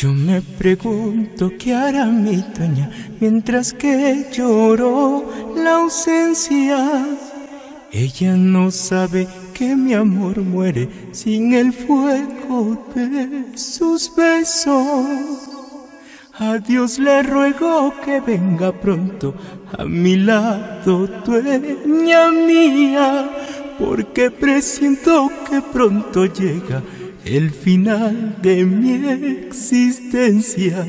Yo me pregunto qué hará mi dueña mientras que lloro la ausencia. Ella no sabe que mi amor muere sin el fuego de sus besos. A Dios le ruego que venga pronto a mi lado, dueña mía, porque presiento que pronto llega el final de mi existencia,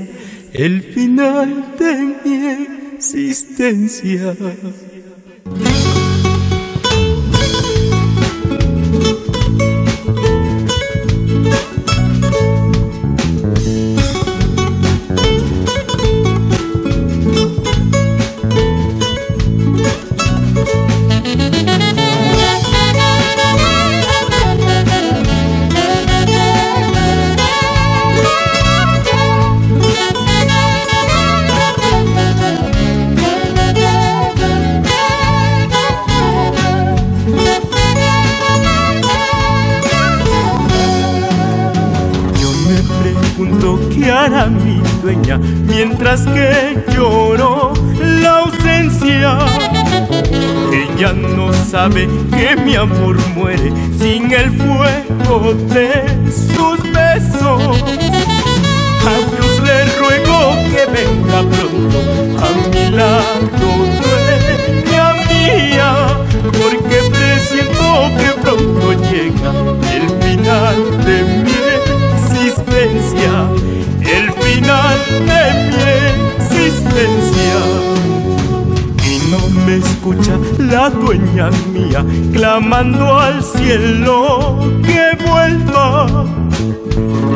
el final de mi existencia. ¿Qué hará mi dueña mientras que lloro la ausencia? Ella no sabe que mi amor muere sin el fuego de sus besos. A Dios le ruego que venga pronto a mi lado, dueña mía, porque presiento que pronto llega el final de mi existencia, el final de mi existencia. Y no me escucha la dueña mía clamando al cielo que vuelva,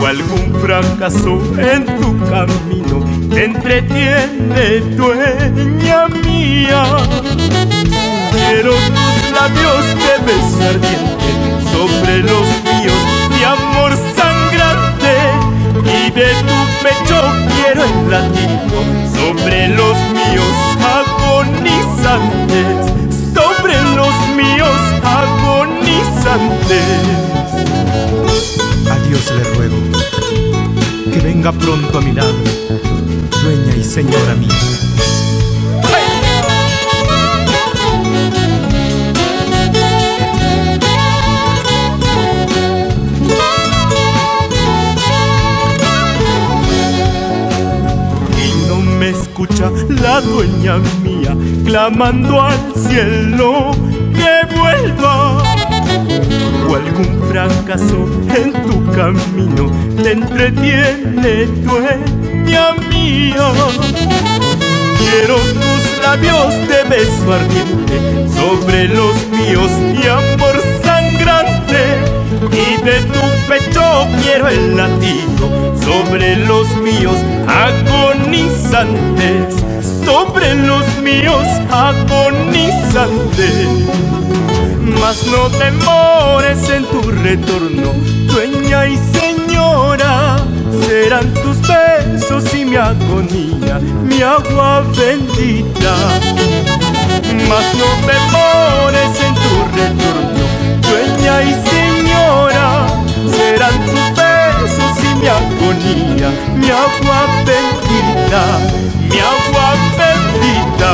o algún fracaso en tu camino te entretiene, dueña mía. Quiero tus labios de beso ardiente sobre los míos, mi amor sangrante, y de tu pecho quiero el latido sobre los míos agonizantes, sobre los míos agonizantes. A Dios le ruego que venga pronto a mi lado, dueña y señora mía. Escucha la dueña mía clamando al cielo que vuelva, o algún fracaso en tu camino te entretiene, dueña mía. Quiero tus labios de beso ardiente sobre los míos, mi amor sangrante, y de tu pecho quiero el latido sobre los míos agonizantes, sobre los míos agonizantes. Mas no demores en tu retorno, dueña y señora, serán tus besos y mi agonía, mi agua bendita. Mas no demores en tu retorno, dueña y señora, serán tus besos y mi agonía, mi agua bendita, mi agua bendita.